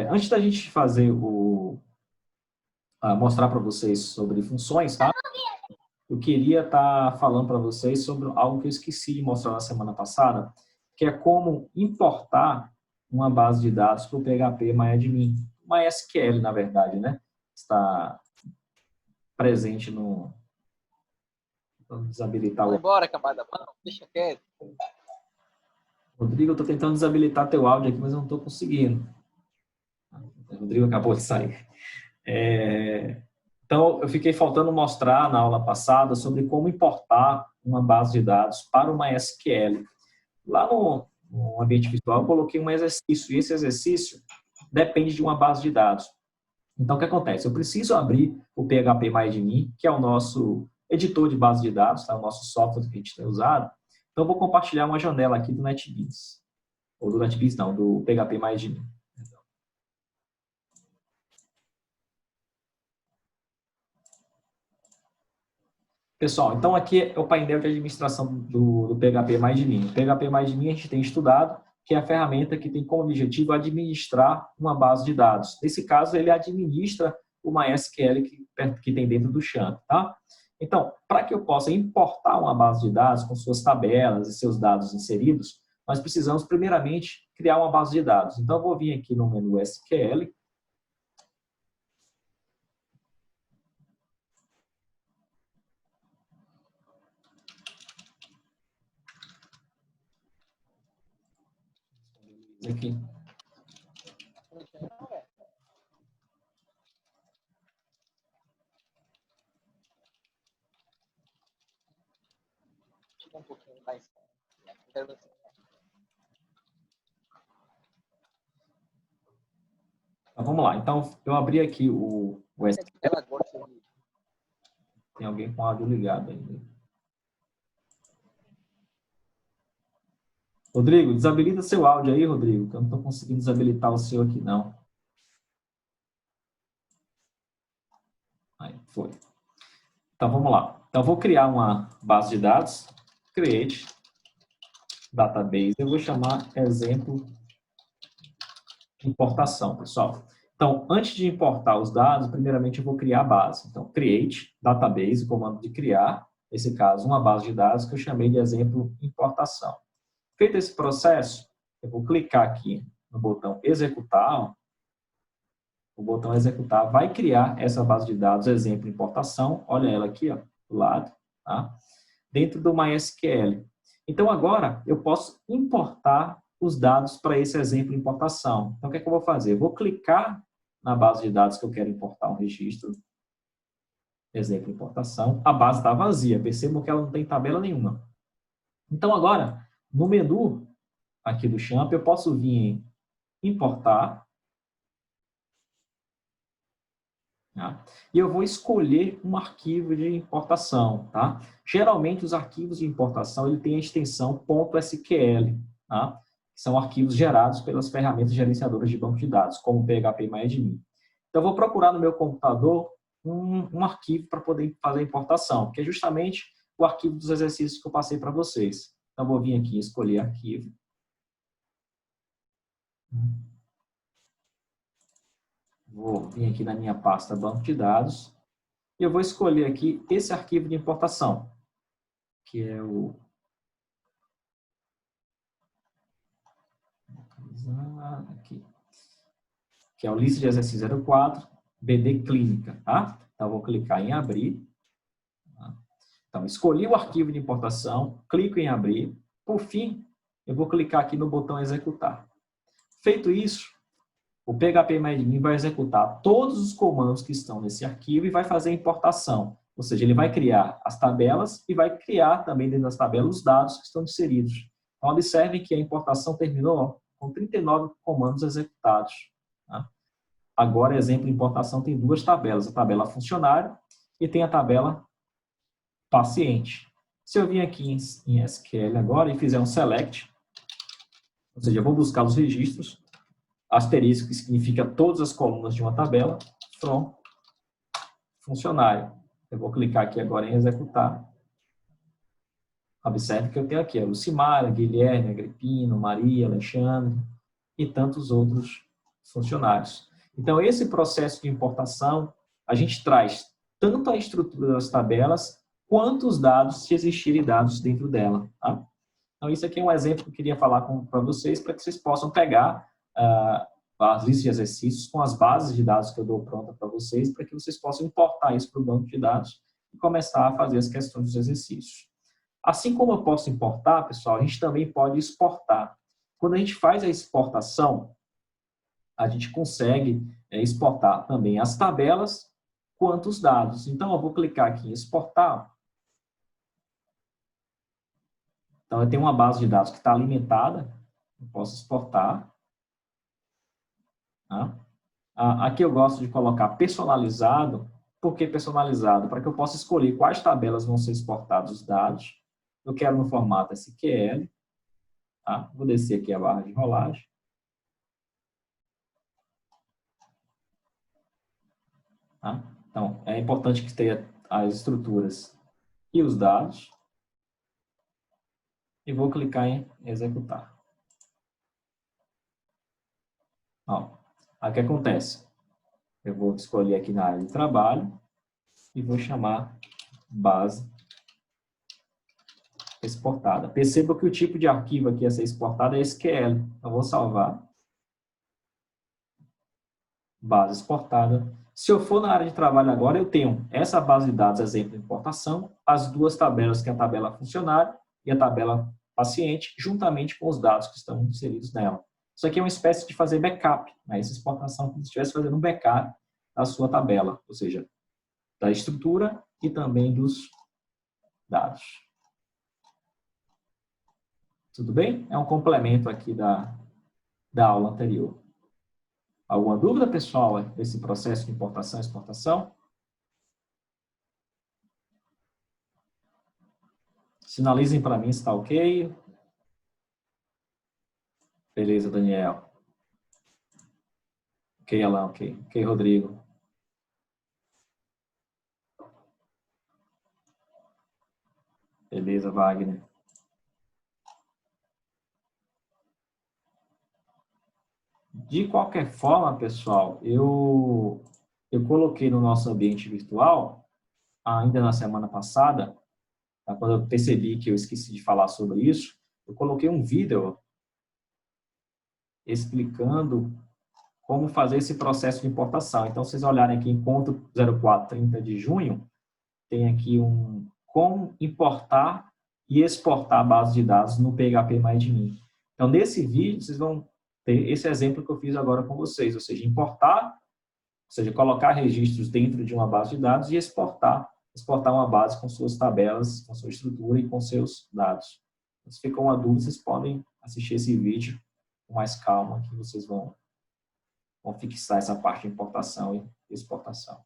Antes da gente fazer mostrar para vocês sobre funções, tá? Eu queria estar falando para vocês sobre algo que eu esqueci de mostrar na semana passada, que é como importar uma base de dados para o PHP MyAdmin. MySQL, na verdade, né? Está presente no... Vamos desabilitar Vai o... embora, camada. Não, deixa quieto. Rodrigo, eu estou tentando desabilitar teu áudio aqui, mas eu não estou conseguindo. O Rodrigo acabou de sair. Então, eu fiquei faltando mostrar na aula passada sobre como importar uma base de dados para o MySQL. Lá no ambiente virtual, eu coloquei um exercício, e esse exercício depende de uma base de dados. Então, o que acontece? Eu preciso abrir o PHP MyAdmin, que é o nosso editor de base de dados, tá? O nosso software que a gente tem usado. Então, eu vou compartilhar uma janela aqui do NetBeans. Ou do NetBeans, não, do PHP MyAdmin. Pessoal, então aqui é o painel de administração do PHP MyAdmin. O PHP MyAdmin a gente tem estudado, que é a ferramenta que tem como objetivo administrar uma base de dados. Nesse caso, ele administra o MySQL que tem dentro do Champ, tá? Então, para que eu possa importar uma base de dados com suas tabelas e seus dados inseridos, nós precisamos, primeiramente, criar uma base de dados. Então, eu vou vir aqui no menu SQL. Aqui. Um pouquinho mais. Então, vamos lá. Então, eu abri aqui o SQL. Tem alguém com o áudio ligado ainda. Rodrigo, desabilita seu áudio aí, Rodrigo, que eu não estou conseguindo desabilitar o seu aqui, não. Aí, foi. Então, vamos lá. Então, eu vou criar uma base de dados, create database, eu vou chamar exemplo importação, pessoal. Então, antes de importar os dados, primeiramente eu vou criar a base. Então, create database, o comando de criar, nesse caso, uma base de dados que eu chamei de exemplo importação. Feito esse processo, eu vou clicar aqui no botão executar. O botão executar vai criar essa base de dados exemplo importação. Olha ela aqui, ó, do lado, tá? Dentro do MySQL. Então, agora, eu posso importar os dados para esse exemplo importação. Então, o que é que eu vou fazer? Eu vou clicar na base de dados que eu quero importar um registro. Exemplo importação. A base está vazia. Percebam que ela não tem tabela nenhuma. Então, agora, no menu aqui do Champ, eu posso vir em importar. Tá? E eu vou escolher um arquivo de importação. Tá? Geralmente, os arquivos de importação ele tem a extensão .sql. Tá? São arquivos gerados pelas ferramentas gerenciadoras de banco de dados, como o PHP MyAdmin. Então, eu vou procurar no meu computador um arquivo para poder fazer a importação, que é justamente o arquivo dos exercícios que eu passei para vocês. Então, vou vir aqui e escolher arquivo. Vou vir aqui na minha pasta banco de dados. E eu vou escolher aqui esse arquivo de importação, que é o... Aqui. Que é o lista de exercício 04, BD Clínica, tá? Então, vou clicar em abrir. Então, escolhi o arquivo de importação, clico em abrir. Por fim, eu vou clicar aqui no botão executar. Feito isso, o PHP MyAdmin vai executar todos os comandos que estão nesse arquivo e vai fazer a importação. Ou seja, ele vai criar as tabelas e vai criar também dentro das tabelas os dados que estão inseridos. Então, observem que a importação terminou com 39 comandos executados. Tá? Agora, exemplo, importação tem duas tabelas. A tabela funcionário e tem a tabela paciente. Se eu vir aqui em SQL agora e fizer um select, ou seja, eu vou buscar os registros, asterisco, que significa todas as colunas de uma tabela, from funcionário. Eu vou clicar aqui agora em executar. Observe que eu tenho aqui a Lucimara, Guilherme, Agripino, Maria, Alexandre e tantos outros funcionários. Então, esse processo de importação, a gente traz tanto a estrutura das tabelas, quanto os dados, se existirem dados dentro dela. Tá? Então, isso aqui é um exemplo que eu queria falar para vocês, para que vocês possam pegar as listas de exercícios com as bases de dados que eu dou pronta para vocês, para que vocês possam importar isso para o banco de dados e começar a fazer as questões dos exercícios. Assim como eu posso importar, pessoal, a gente também pode exportar. Quando a gente faz a exportação, a gente consegue exportar também as tabelas quanto os dados. Então, eu vou clicar aqui em exportar. Então, eu tenho uma base de dados que está alimentada, eu posso exportar. Tá? Aqui eu gosto de colocar personalizado. Por que personalizado? Para que eu possa escolher quais tabelas vão ser exportados os dados. Eu quero no formato SQL. Tá? Vou descer aqui a barra de rolagem. Tá? Então, é importante que tenha as estruturas e os dados. E vou clicar em executar. Ó, o que acontece? Eu vou escolher aqui na área de trabalho e vou chamar base exportada. Perceba que o tipo de arquivo aqui a ser exportado é SQL. Eu vou salvar. Base exportada. Se eu for na área de trabalho agora, eu tenho essa base de dados, exemplo de importação, as duas tabelas, que é a tabela funcionário e a tabela paciente, juntamente com os dados que estão inseridos nela. Isso aqui é uma espécie de fazer backup, né? Essa exportação, como se estivesse fazendo um backup da sua tabela, ou seja, da estrutura e também dos dados. Tudo bem? É um complemento aqui da aula anterior. Alguma dúvida, pessoal, desse processo de importação e exportação? Sinalizem para mim se está ok. Beleza, Daniel. Ok, Alan, ok. Ok, Rodrigo. Beleza, Wagner. De qualquer forma, pessoal, eu coloquei no nosso ambiente virtual, ainda na semana passada, tá, quando eu percebi que eu esqueci de falar sobre isso, eu coloquei um vídeo explicando como fazer esse processo de importação. Então, vocês olharem aqui, encontro 0430 de junho, tem aqui como importar e exportar a base de dados no PHP MyAdmin. Então, nesse vídeo, vocês vão ter esse exemplo que eu fiz agora com vocês, ou seja, importar, ou seja, colocar registros dentro de uma base de dados e exportar uma base com suas tabelas, com sua estrutura e com seus dados. Se fica uma dúvida, vocês podem assistir esse vídeo com mais calma, que vocês vão fixar essa parte de importação e exportação.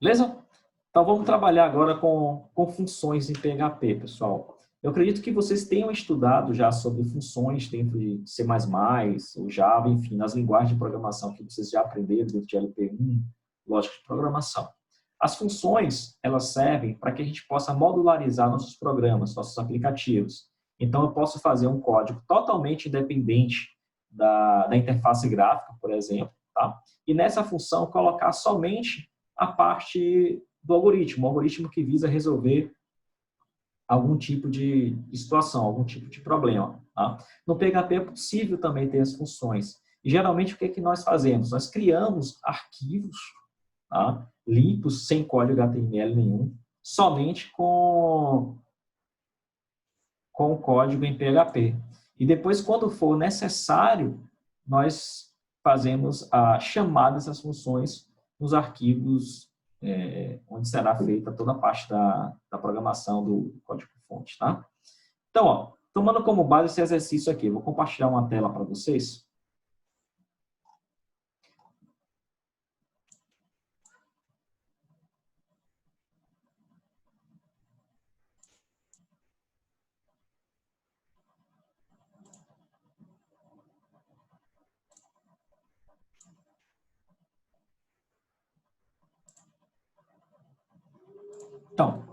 Beleza? Então, vamos trabalhar agora com funções em PHP, pessoal. Eu acredito que vocês tenham estudado já sobre funções dentro de C++, ou Java, enfim, nas linguagens de programação que vocês já aprenderam dentro de LP1, lógica de programação. As funções, elas servem para que a gente possa modularizar nossos programas, nossos aplicativos. Então, eu posso fazer um código totalmente independente da interface gráfica, por exemplo, tá? E nessa função colocar somente a parte do algoritmo, um algoritmo que visa resolver algum tipo de situação, algum tipo de problema. Tá? No PHP é possível também ter as funções. E geralmente o que é que nós fazemos? Nós criamos arquivos, tá? Limpos, sem código HTML nenhum, somente com o código em PHP. E depois, quando for necessário, nós fazemos a chamada dessas funções nos arquivos onde será feita toda a parte da programação do código-fonte, tá? Então, ó, tomando como base esse exercício aqui, eu vou compartilhar uma tela para vocês. Então,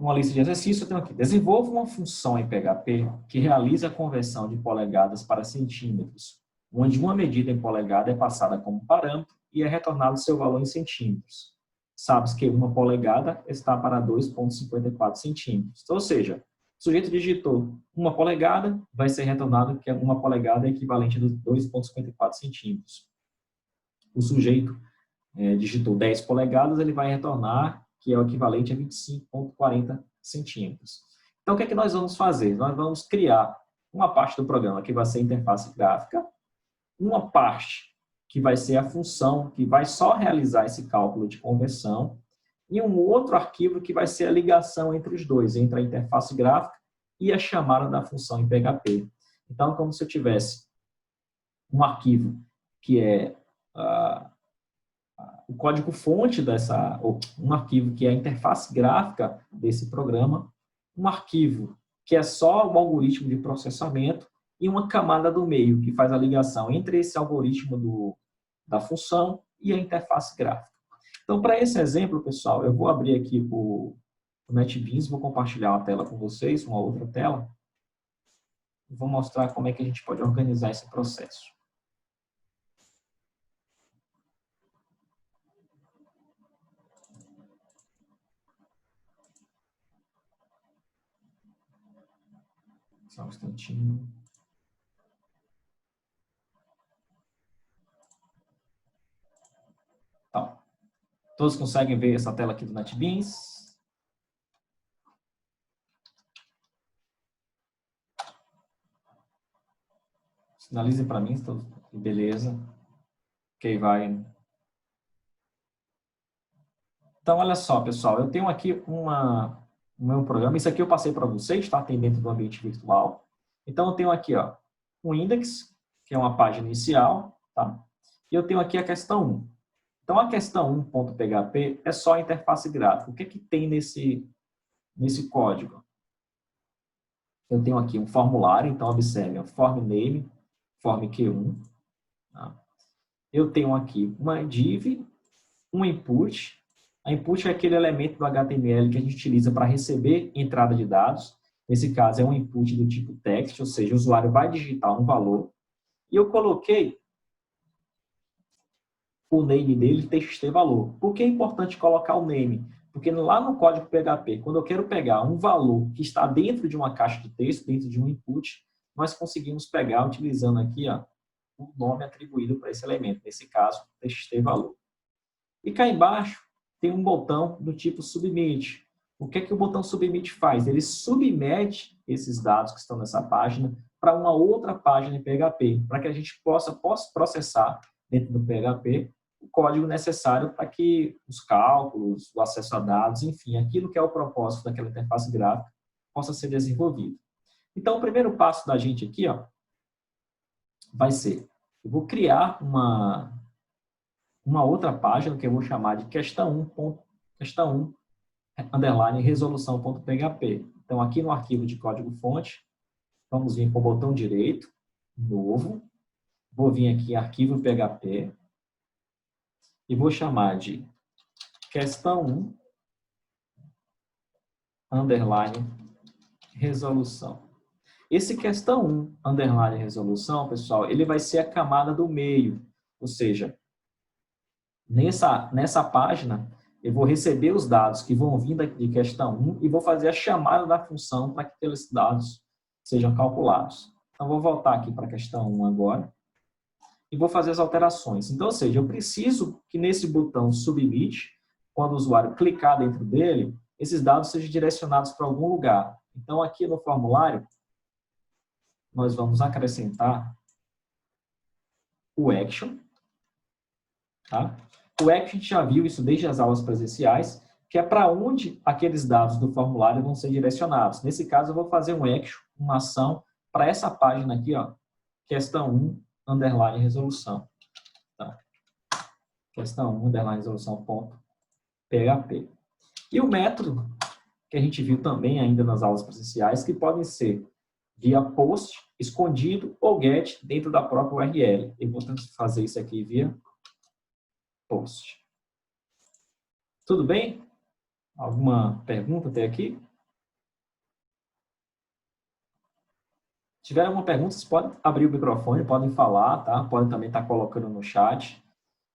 uma lista de exercícios, eu tenho aqui. Desenvolva uma função em PHP que realiza a conversão de polegadas para centímetros, onde uma medida em polegada é passada como parâmetro e é retornado seu valor em centímetros. Sabes que uma polegada está para 2,54 centímetros. Então, ou seja, o sujeito digitou uma polegada, vai ser retornado que uma polegada é equivalente a 2,54 centímetros. O sujeito digitou 10 polegadas, ele vai retornar que é o equivalente a 25,40 centímetros. Então, o que é que nós vamos fazer? Nós vamos criar uma parte do programa que vai ser a interface gráfica, uma parte que vai ser a função que vai só realizar esse cálculo de conversão, e um outro arquivo que vai ser a ligação entre os dois, entre a interface gráfica e a chamada da função em PHP. Então, como se eu tivesse um arquivo que é o código-fonte um arquivo que é a interface gráfica desse programa, um arquivo que é só o algoritmo de processamento e uma camada do meio que faz a ligação entre esse algoritmo da função e a interface gráfica. Então, para esse exemplo, pessoal, eu vou abrir aqui o NetBeans, vou compartilhar uma tela com vocês, uma outra tela, e vou mostrar como é que a gente pode organizar esse processo. Só um instantinho. Então, todos conseguem ver essa tela aqui do NetBeans? Sinalizem para mim, beleza. Ok, vai. Então, olha só, pessoal, eu tenho aqui o meu programa. Isso aqui eu passei para vocês, tá? Tem dentro do ambiente virtual. Então, eu tenho aqui, ó, um index, que é uma página inicial, tá? E eu tenho aqui a questão 1. Então, a questão 1.php é só a interface gráfica. O que tem nesse código? Eu tenho aqui um formulário, então, observe, ó, form name, form Q1. Tá? Eu tenho aqui uma div, um input. A input é aquele elemento do HTML que a gente utiliza para receber entrada de dados. Nesse caso, é um input do tipo text, ou seja, o usuário vai digitar um valor. E eu coloquei o name dele, txt-valor. Por que é importante colocar o name? Porque lá no código PHP, quando eu quero pegar um valor que está dentro de uma caixa de texto, dentro de um input, nós conseguimos pegar utilizando aqui, ó, o nome atribuído para esse elemento. Nesse caso, txt-valor. E cá embaixo tem um botão do tipo submit. O que é que o botão submit faz? Ele submete esses dados que estão nessa página para uma outra página em PHP, para que a gente possa processar dentro do PHP o código necessário para que os cálculos, o acesso a dados, enfim, aquilo que é o propósito daquela interface gráfica possa ser desenvolvido. Então, o primeiro passo da gente aqui, ó, vai ser, eu vou criar uma outra página que eu vou chamar de questão 1, underline resolução.php. Então, aqui no arquivo de código-fonte, vamos vir com o botão direito, novo, vou vir aqui em arquivo PHP, e vou chamar de questão 1, underline resolução. Esse questão 1, underline resolução, pessoal, ele vai ser a camada do meio, ou seja, nessa página, eu vou receber os dados que vão vir de questão 1 e vou fazer a chamada da função para que aqueles dados sejam calculados. Então, vou voltar aqui para a questão 1 agora e vou fazer as alterações. Então, ou seja, eu preciso que nesse botão submit, quando o usuário clicar dentro dele, esses dados sejam direcionados para algum lugar. Então, aqui no formulário, nós vamos acrescentar o action. Tá? O action, a gente já viu isso desde as aulas presenciais, que é para onde aqueles dados do formulário vão ser direcionados. Nesse caso, eu vou fazer um action, uma ação, para essa página aqui, ó, questão 1, underline resolução. Tá? Questão 1, underline resolução.php. E o método, que a gente viu também ainda nas aulas presenciais, que podem ser via post, escondido, ou get dentro da própria URL. Eu vou tentar fazer isso aqui via post. Tudo bem? Alguma pergunta até aqui? Se tiver alguma pergunta, vocês podem abrir o microfone, podem falar, tá? Podem também estar colocando no chat.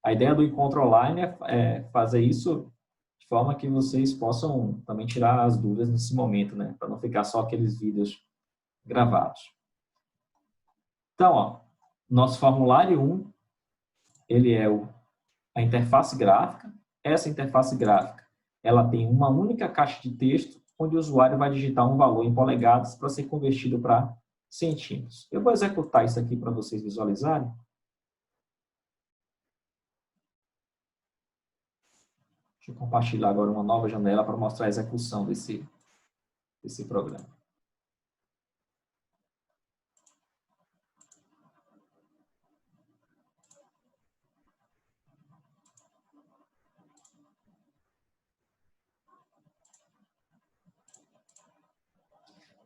A ideia do encontro online é fazer isso de forma que vocês possam também tirar as dúvidas nesse momento, né? Para não ficar só aqueles vídeos gravados. Então, ó, nosso formulário 1, ele é a interface gráfica. Essa interface gráfica, ela tem uma única caixa de texto, onde o usuário vai digitar um valor em polegadas para ser convertido para centímetros. Eu vou executar isso aqui para vocês visualizarem. Deixa eu compartilhar agora uma nova janela para mostrar a execução desse programa.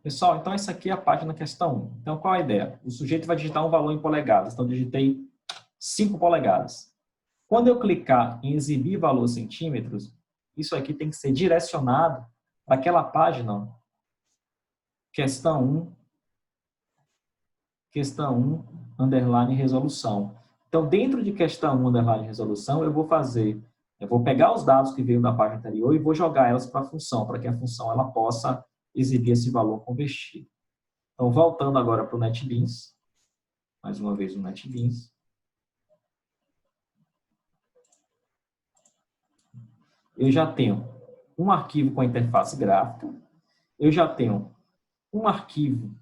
Pessoal, então essa aqui é a página questão 1. Então, qual a ideia? O sujeito vai digitar um valor em polegadas. Então, digitei 5 polegadas. Quando eu clicar em exibir valor centímetros, isso aqui tem que ser direcionado para aquela página, questão 1, underline resolução. Então, dentro de questão 1, underline resolução, eu vou pegar os dados que veio da página anterior e vou jogar elas para a função, para que a função ela possa exibir esse valor convertido. Então, voltando agora para o NetBeans, mais uma vez o NetBeans. Eu já tenho um arquivo com a interface gráfica, eu já tenho um arquivo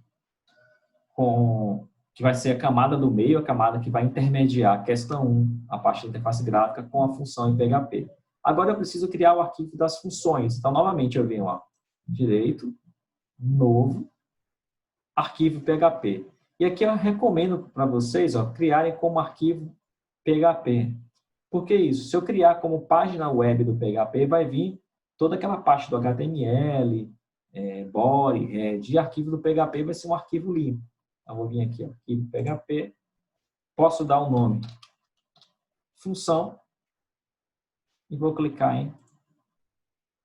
que vai ser a camada do meio, a camada que vai intermediar a questão 1, a parte da interface gráfica, com a função em PHP. Agora eu preciso criar o arquivo das funções. Então, novamente, eu venho, ó, direito, novo, arquivo PHP. E aqui eu recomendo para vocês, ó, criarem como arquivo PHP. Por que isso? Se eu criar como página web do PHP, vai vir toda aquela parte do HTML, body, head, e arquivo do PHP vai ser um arquivo limpo. Então, vou vir aqui, ó, arquivo PHP, posso dar o nome função e vou clicar em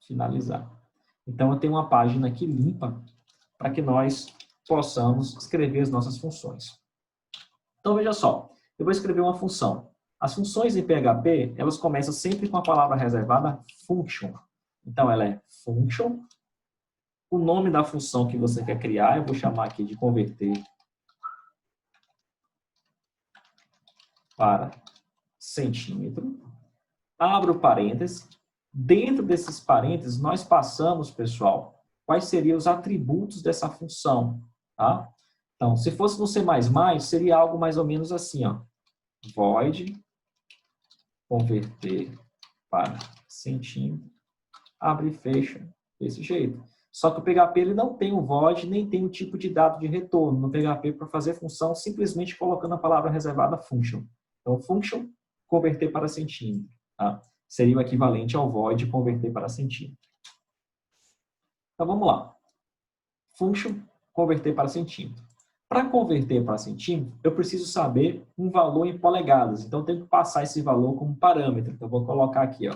finalizar. Então, eu tenho uma página aqui limpa para que nós possamos escrever as nossas funções. Então, veja só, eu vou escrever uma função. As funções em PHP, elas começam sempre com a palavra reservada function. Então, ela é function. O nome da função que você quer criar, eu vou chamar aqui de converter para centímetro. Abro parênteses. Dentro desses parênteses, nós passamos, pessoal, quais seriam os atributos dessa função. Tá? Então, se fosse no C++, seria algo mais ou menos assim, ó. Void converter para centímetro, abre e fecha, desse jeito. Só que o PHP ele não tem um void, nem tem um tipo de dado de retorno no PHP para fazer função, simplesmente colocando a palavra reservada function. Então, function, converter para centímetro. Tá? Seria o equivalente ao void converter para centímetro. Então, vamos lá. Function, converter para centímetro. Para converter para centímetro, eu preciso saber um valor em polegadas. Então, eu tenho que passar esse valor como parâmetro. Então, eu vou colocar aqui, ó,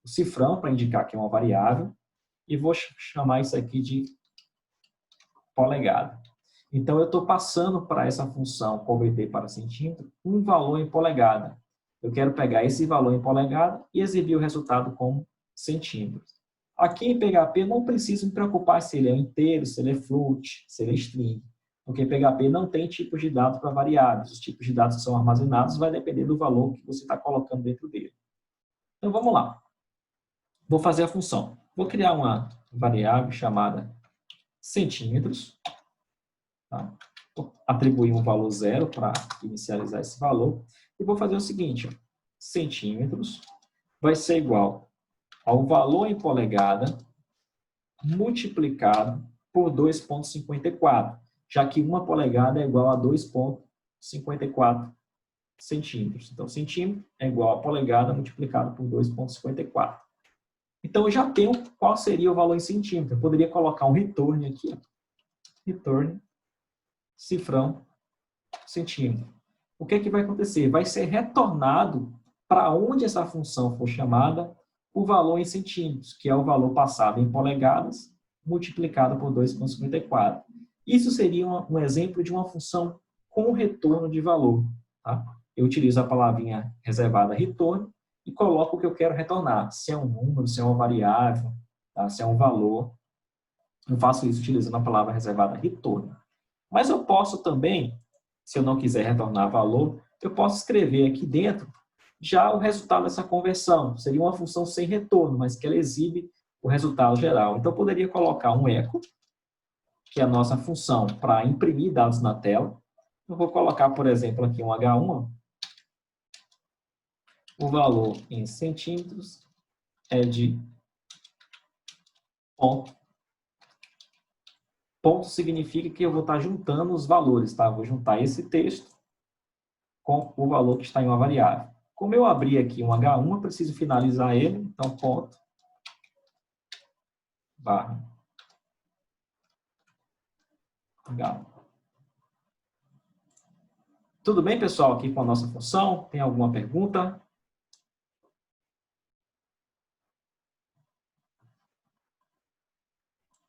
o cifrão para indicar que é uma variável e vou chamar isso aqui de polegada. Então, eu estou passando para essa função converter para centímetro um valor em polegada. Eu quero pegar esse valor em polegada e exibir o resultado como centímetros. Aqui em PHP, não preciso me preocupar se ele é inteiro, se ele é float, se ele é string. Porque PHP não tem tipos de dados para variáveis. Os tipos de dados que são armazenados vai depender do valor que você está colocando dentro dele. Então, vamos lá. Vou fazer a função. Vou criar uma variável chamada centímetros. Tá? Vou atribuir um valor 0 para inicializar esse valor. E vou fazer o seguinte. Ó, centímetros vai ser igual ao valor em polegada multiplicado por 2,54. Já que uma polegada é igual a 2,54 centímetros. Então, centímetro é igual a polegada multiplicado por 2,54. Então, eu já tenho qual seria o valor em centímetro. Eu poderia colocar um return aqui. Return, cifrão, centímetro. O que é que vai acontecer? Vai ser retornado para onde essa função for chamada o valor em centímetros, que é o valor passado em polegadas, multiplicado por 2,54. Isso seria um exemplo de uma função com retorno de valor. Tá? Eu utilizo a palavrinha reservada retorno e coloco o que eu quero retornar, se é um número, se é uma variável, tá? Se é um valor. Eu faço isso utilizando a palavra reservada retorno. Mas eu posso também, se eu não quiser retornar valor, eu posso escrever aqui dentro já o resultado dessa conversão. Seria uma função sem retorno, mas que ela exibe o resultado geral. Então, eu poderia colocar um echo, que é a nossa função para imprimir dados na tela. Eu vou colocar, por exemplo, aqui um H1. O valor em centímetros é de ponto. Ponto significa que eu vou estar juntando os valores, tá? Vou juntar esse texto com o valor que está em uma variável. Como eu abri aqui um H1, eu preciso finalizar ele, então ponto, barra, H1. Tudo bem, pessoal, aqui com a nossa função? Tem alguma pergunta?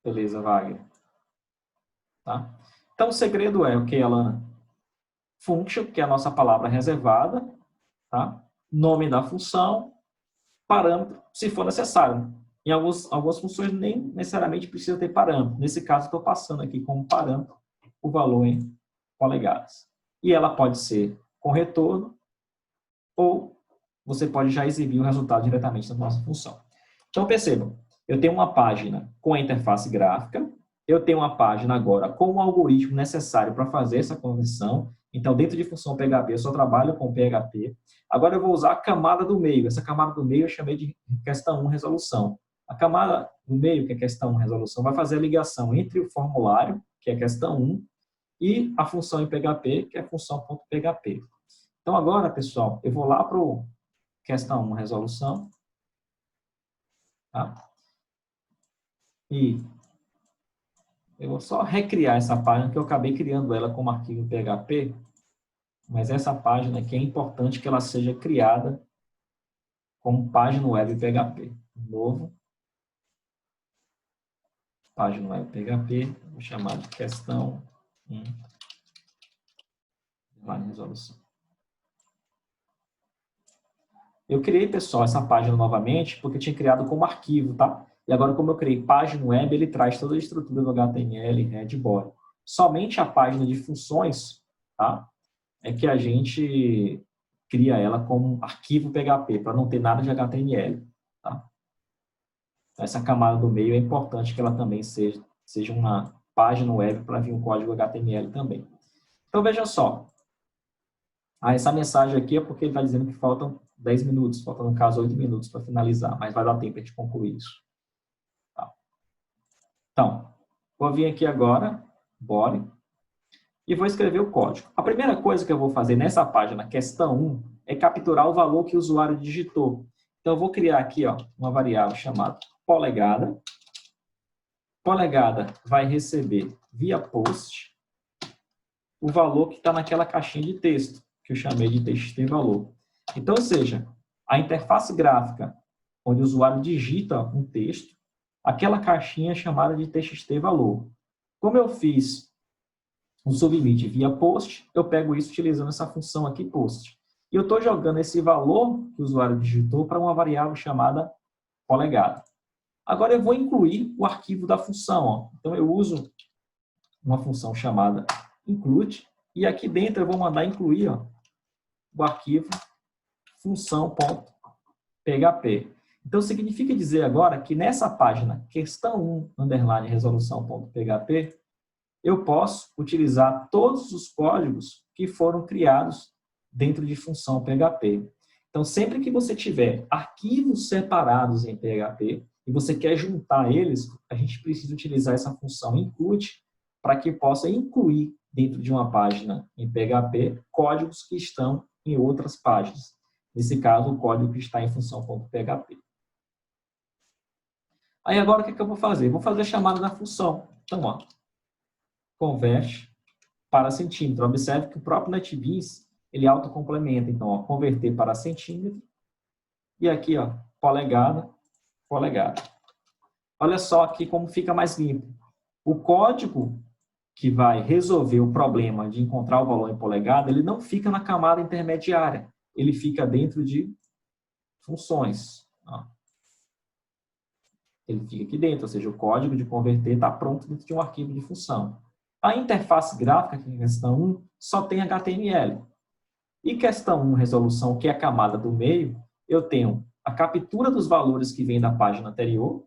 Beleza, Wagner. Tá? Então, o segredo é o que, Alana? Function, que é a nossa palavra reservada, tá? Nome da função, parâmetro, se for necessário. Em algumas funções nem necessariamente precisa ter parâmetro. Nesse caso, estou passando aqui como parâmetro o valor em polegadas. E ela pode ser com retorno ou você pode já exibir o resultado diretamente da nossa função. Então, percebam, eu tenho uma página com a interface gráfica, eu tenho uma página agora com o algoritmo necessário para fazer essa conversão. Então, dentro de função PHP, eu só trabalho com PHP. Agora, eu vou usar a camada do meio. Essa camada do meio eu chamei de questão 1, resolução. A camada do meio, que é questão 1, resolução, vai fazer a ligação entre o formulário, que é questão 1, e a função em PHP, que é a função.php. Então, agora, pessoal, eu vou lá para o questão 1, resolução. Tá? E eu vou só recriar essa página, que eu acabei criando ela como arquivo PHP, mas essa página aqui é importante que ela seja criada como página web PHP. Novo, página web PHP, vou chamar de questão 1, resolução. Eu criei, pessoal, essa página novamente, porque eu tinha criado como arquivo, tá? E agora, como eu criei página web, ele traz toda a estrutura do HTML, head, body. Somente a página de funções, tá? É que a gente cria ela como arquivo PHP, para não ter nada de HTML, tá? Essa camada do meio é importante que ela também seja uma página web para vir um código HTML também. Então, veja só. Essa mensagem aqui é porque ele está dizendo que faltam 10 minutos, faltam, no caso, 8 minutos para finalizar, mas vai dar tempo de concluir isso. Tá. Então, vou vir aqui agora, body, e vou escrever o código. A primeira coisa que eu vou fazer nessa página, questão 1, é capturar o valor que o usuário digitou. Então, eu vou criar aqui uma variável chamada polegada. Polegada vai receber via post o valor que está naquela caixinha de texto, que eu chamei de txt valor. Então, ou seja, a interface gráfica, onde o usuário digita um texto, aquela caixinha é chamada de txt valor. Como eu fiz um submit via post, eu pego isso utilizando essa função aqui, post. E eu estou jogando esse valor que o usuário digitou para uma variável chamada polegada. Agora eu vou incluir o arquivo da função. Então eu uso uma função chamada include, e aqui dentro eu vou mandar incluir o arquivo função.php. Então significa dizer agora que nessa página, questão 1, resolução.php, eu posso utilizar todos os códigos que foram criados dentro de função PHP. Então, sempre que você tiver arquivos separados em PHP e você quer juntar eles, a gente precisa utilizar essa função include para que possa incluir dentro de uma página em PHP códigos que estão em outras páginas. Nesse caso, o código que está em função.php. Aí agora o que eu vou fazer? Vou fazer a chamada da função. Então, converte para centímetro. Observe que o próprio NetBeans, ele autocomplementa. Então, converter para centímetro. E aqui, polegada, polegada. Olha só aqui como fica mais limpo. O código que vai resolver o problema de encontrar o valor em polegada, ele não fica na camada intermediária, ele fica dentro de funções. Ele fica aqui dentro, ou seja, o código de converter está pronto dentro de um arquivo de função. A interface gráfica, aqui em questão 1, só tem HTML. E questão 1, resolução, que é a camada do meio, eu tenho a captura dos valores que vem da página anterior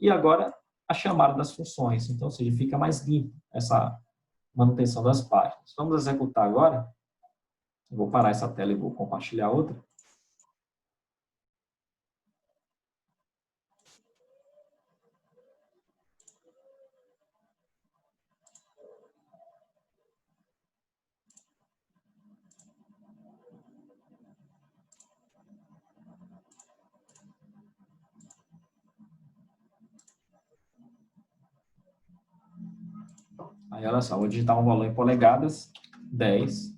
e agora a chamada das funções. Então, ou seja, fica mais limpo essa manutenção das páginas. Vamos executar agora. Eu vou parar essa tela e vou compartilhar outra. Aí, olha só, vou digitar um valor em polegadas, 10,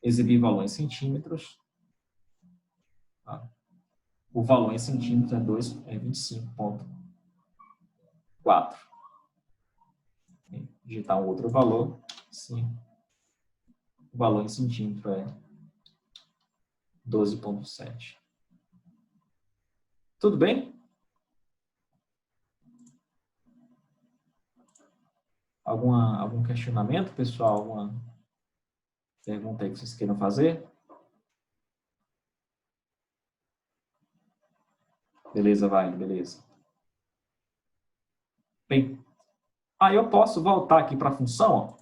exibir valor em centímetros. Tá? O valor em centímetros é 25,4. Digitar um outro valor, sim. O valor em centímetro é 12,7. Tudo bem? Algum questionamento, pessoal? Alguma pergunta aí que vocês queiram fazer? Beleza, vai, beleza. Bem, aí eu posso voltar aqui para a função, ó.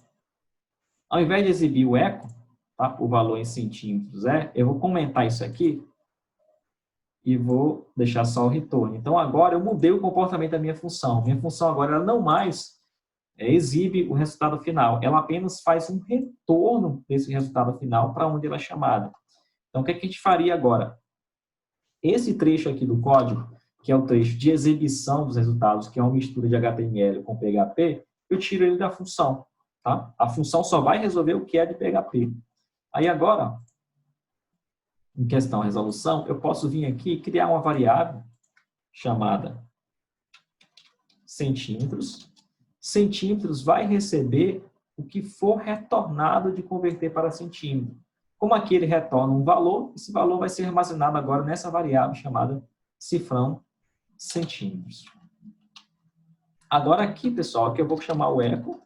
Ao invés de exibir o eco, tá? O valor em centímetros eu vou comentar isso aqui e vou deixar só o retorno. Então, agora eu mudei o comportamento da minha função. Minha função agora ela não mais exibe o resultado final. Ela apenas faz um retorno desse resultado final para onde ela é chamada. Então, o que é que a gente faria agora? Esse trecho aqui do código, que é o trecho de exibição dos resultados, que é uma mistura de HTML com PHP, eu tiro ele da função. Tá? A função só vai resolver o que é de PHP. Aí agora, em questão resolução, eu posso vir aqui e criar uma variável chamada centímetros. Centímetros vai receber o que for retornado de converter para centímetro. Como aqui ele retorna um valor, esse valor vai ser armazenado agora nessa variável chamada cifrão centímetros. Agora aqui, pessoal, aqui eu vou chamar o eco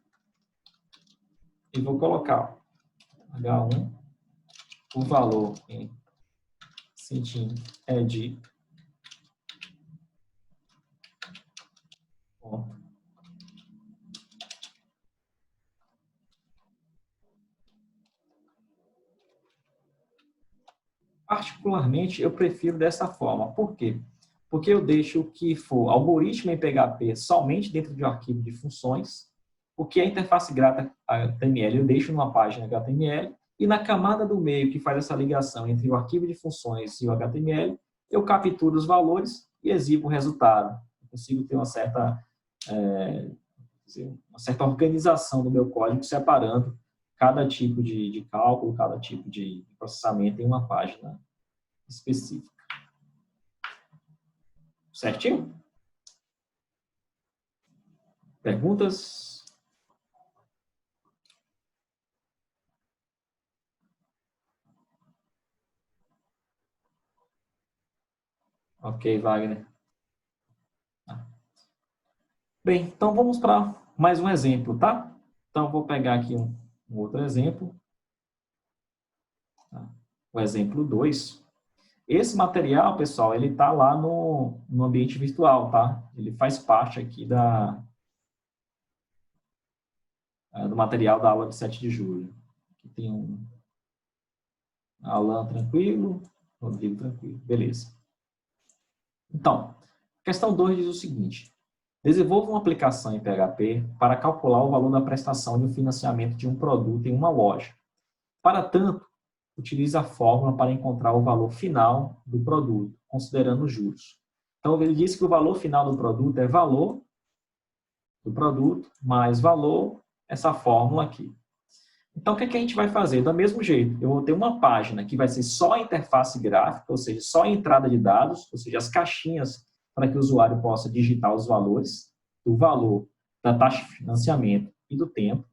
e vou colocar H1, o valor em centímetro é de particularmente, eu prefiro dessa forma. Por quê? Porque eu deixo o que for algoritmo em PHP somente dentro de um arquivo de funções, o que é interface gráfica HTML eu deixo numa página HTML, e na camada do meio que faz essa ligação entre o arquivo de funções e o HTML, eu capturo os valores e exibo o resultado. Eu consigo ter uma certa organização do meu código, separando cada tipo de cálculo, cada tipo de processamento em uma página específica. Certinho? Perguntas? Ok, Wagner. Bem, então vamos para mais um exemplo, tá? Então, vou pegar aqui um outro exemplo. O exemplo 2. Esse material, pessoal, ele está lá no ambiente virtual, tá? Ele faz parte aqui do material da aula de 7 de julho. Aqui tem um Alan tranquilo, Rodrigo tranquilo. Beleza. Então, questão 2 diz o seguinte. Desenvolva uma aplicação em PHP para calcular o valor da prestação de um financiamento de um produto em uma loja. Para tanto, utilize a fórmula para encontrar o valor final do produto, considerando os juros. Então, ele diz que o valor final do produto é valor do produto mais valor, essa fórmula aqui. Então, o que é que a gente vai fazer? Do mesmo jeito, eu vou ter uma página que vai ser só a interface gráfica, ou seja, só a entrada de dados, ou seja, as caixinhas para que o usuário possa digitar os valores, do valor, da taxa de financiamento e do tempo.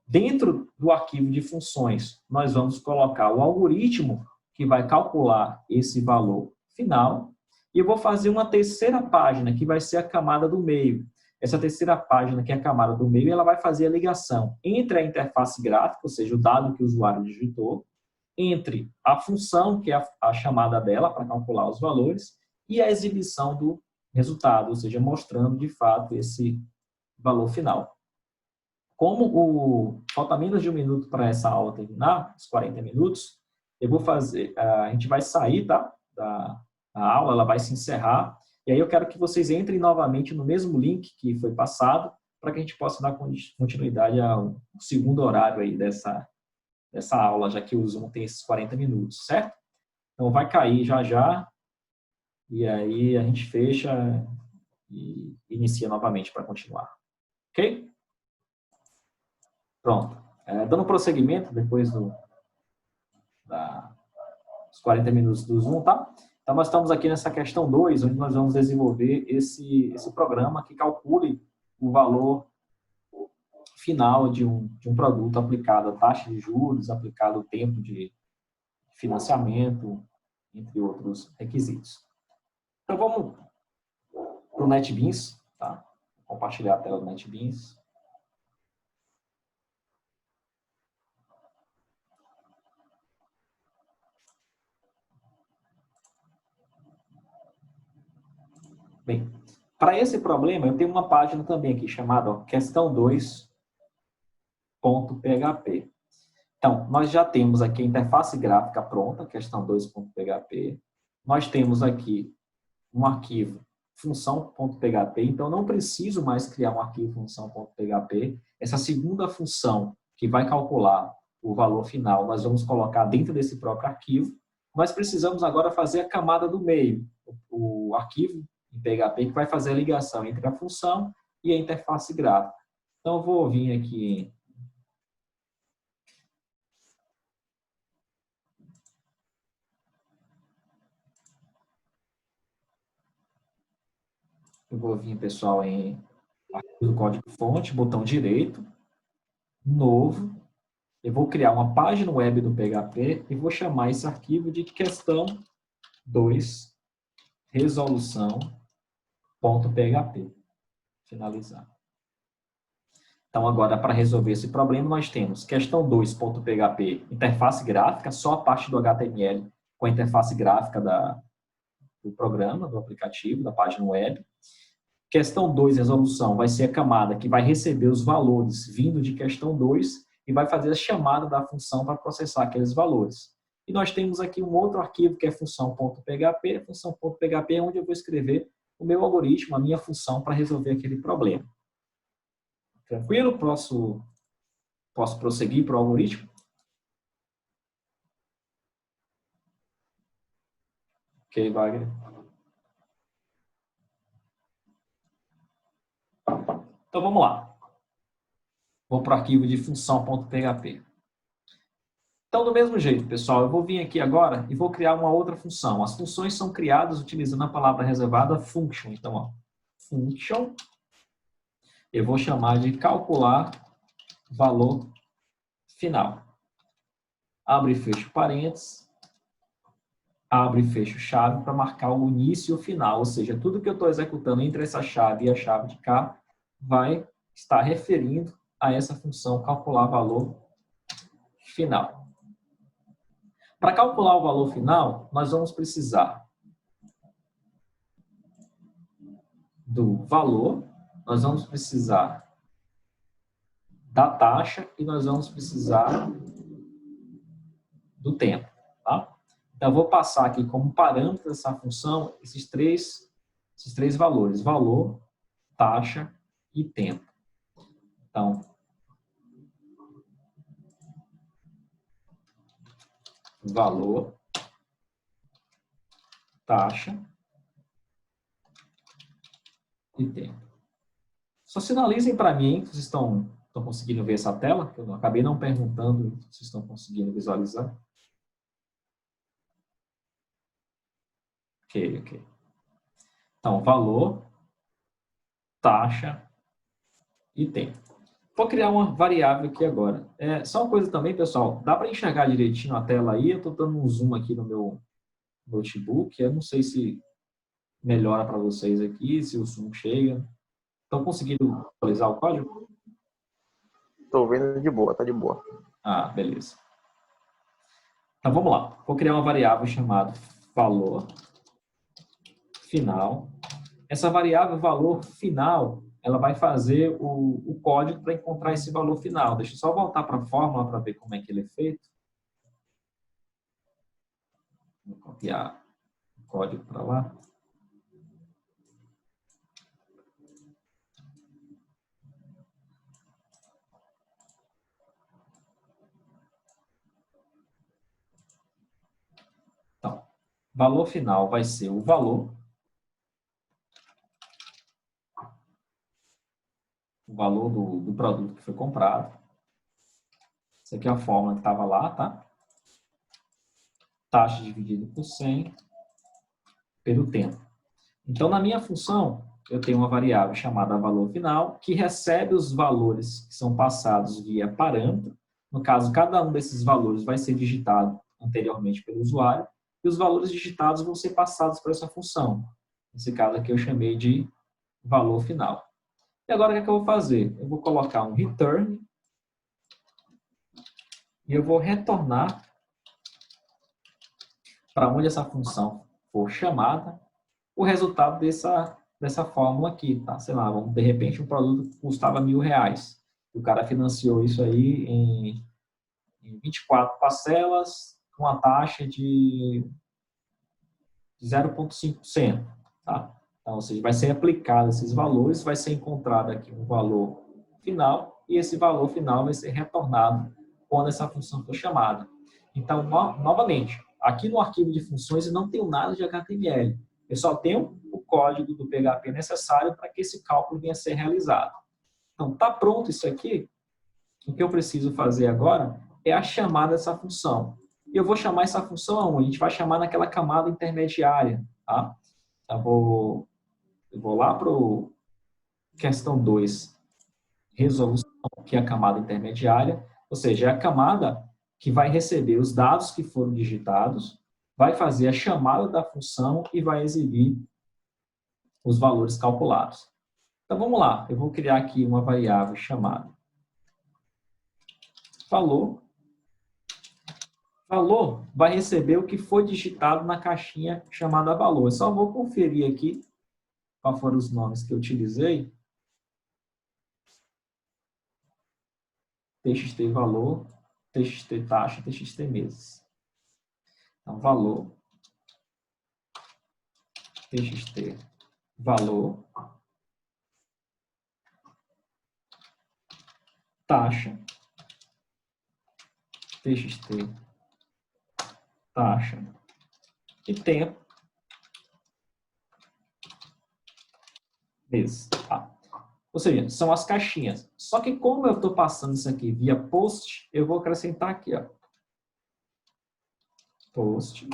Dentro do arquivo de funções, nós vamos colocar o algoritmo que vai calcular esse valor final. E eu vou fazer uma terceira página, que vai ser a camada do meio. Essa terceira página, que é a camada do meio, ela vai fazer a ligação entre a interface gráfica, ou seja, o dado que o usuário digitou, entre a função, que é a chamada dela para calcular os valores, e a exibição do resultado, ou seja, mostrando de fato esse valor final. Como falta menos de 1 minuto para essa aula terminar, os 40 minutos, eu vou fazer, a gente vai sair, tá, da aula, ela vai se encerrar, e aí eu quero que vocês entrem novamente no mesmo link que foi passado, para que a gente possa dar continuidade ao segundo horário aí dessa aula, já que o Zoom tem esses 40 minutos, certo? Então vai cair já já, e aí a gente fecha e inicia novamente para continuar. Ok? Pronto. Dando prosseguimento, depois dos 40 minutos do Zoom, tá? Então, nós estamos aqui nessa questão 2, onde nós vamos desenvolver esse programa que calcule o valor final de um produto aplicado a taxa de juros, aplicado ao tempo de financiamento, entre outros requisitos. Então, vamos para o NetBeans, tá? Vou compartilhar a tela do NetBeans. Bem, para esse problema, eu tenho uma página também aqui chamada questão 2.php. Então, nós já temos aqui a interface gráfica pronta, questão 2.php. Nós temos aqui um arquivo função.php, então não preciso mais criar um arquivo função.php. Essa segunda função que vai calcular o valor final, nós vamos colocar dentro desse próprio arquivo. Nós precisamos agora fazer a camada do meio, o arquivo em PHP que vai fazer a ligação entre a função e a interface gráfica. Então, eu vou vir aqui. Eu vou vir, pessoal, em arquivo do código-fonte, botão direito, novo. Eu vou criar uma página web do PHP e vou chamar esse arquivo de questão 2 resolução.php. Finalizar. Então, agora, para resolver esse problema, nós temos questão 2.php, interface gráfica, só a parte do HTML com a interface gráfica do programa, do aplicativo, da página web. Questão 2, resolução, vai ser a camada que vai receber os valores vindo de questão 2 e vai fazer a chamada da função para processar aqueles valores. E nós temos aqui um outro arquivo que é função.php. Função.php é onde eu vou escrever o meu algoritmo, a minha função para resolver aquele problema. Tranquilo? Posso prosseguir para o algoritmo? Ok, Wagner. Então, vamos lá. Vou para o arquivo de função.php. Então, do mesmo jeito, pessoal, eu vou vir aqui agora e vou criar uma outra função. As funções são criadas utilizando a palavra reservada function. Então, ó, function, eu vou chamar de calcular valor final. Abre e fecha parênteses, abre e fecha chave para marcar o início e o final, ou seja, tudo que eu estou executando entre essa chave e a chave de cá vai estar referindo a essa função calcular valor final. Para calcular o valor final, nós vamos precisar do valor, nós vamos precisar da taxa e nós vamos precisar do tempo. Tá? Então, eu vou passar aqui como parâmetro dessa função esses três valores, valor, taxa e tempo. Então, valor, taxa e tempo. Só sinalizem para mim que vocês estão Estão conseguindo ver essa tela? Eu acabei não perguntando se estão conseguindo visualizar. Ok. Então, valor, taxa e tempo. Vou criar uma variável aqui agora. Só uma coisa também, pessoal. Dá para enxergar direitinho a tela aí? Eu estou dando um zoom aqui no meu notebook. Eu não sei se melhora para vocês aqui, se o zoom chega. Estão conseguindo atualizar o código? Estou vendo de boa, tá de boa. Ah, beleza. Então, vamos lá. Vou criar uma variável chamada valor final. Essa variável valor final, ela vai fazer o código para encontrar esse valor final. Deixa eu só voltar para a fórmula para ver como é que ele é feito. Vou copiar o código para lá. Então, valor final vai ser o valor. O valor do produto que foi comprado. Essa aqui é a fórmula que estava lá, tá? Taxa dividida por 100 pelo tempo. Então, na minha função, eu tenho uma variável chamada valor final, que recebe os valores que são passados via parâmetro. No caso, cada um desses valores vai ser digitado anteriormente pelo usuário, e os valores digitados vão ser passados para essa função. Nesse caso aqui eu chamei de valor final. E agora o que é que eu vou fazer? Eu vou colocar um return e eu vou retornar para onde essa função for chamada o resultado dessa fórmula aqui, tá? Sei lá, de repente um produto custava R$1.000. O cara financiou isso aí em 24 parcelas com a taxa de 0,5%, tá? Então, ou seja, vai ser aplicado esses valores, vai ser encontrado aqui um valor final e esse valor final vai ser retornado quando essa função for chamada. Então, novamente, aqui no arquivo de funções eu não tenho nada de HTML. Eu só tenho o código do PHP necessário para que esse cálculo venha a ser realizado. Então, está pronto isso aqui. O que eu preciso fazer agora é a chamada dessa função. E eu vou chamar essa função aonde? A gente vai chamar naquela camada intermediária. Tá? Eu vou lá para o questão 2, resolução, que é a camada intermediária. Ou seja, é a camada que vai receber os dados que foram digitados, vai fazer a chamada da função e vai exibir os valores calculados. Então, vamos lá. Eu vou criar aqui uma variável chamada valor. Valor vai receber o que foi digitado na caixinha chamada valor. Eu só vou conferir aqui quais foram os nomes que eu utilizei. TXT valor, TXT taxa, TXT meses. Então, valor, TXT valor, taxa, TXT taxa e tempo, meses. Tá? Ou seja, são as caixinhas. Só que como eu estou passando isso aqui via post, eu vou acrescentar aqui, ó. Post.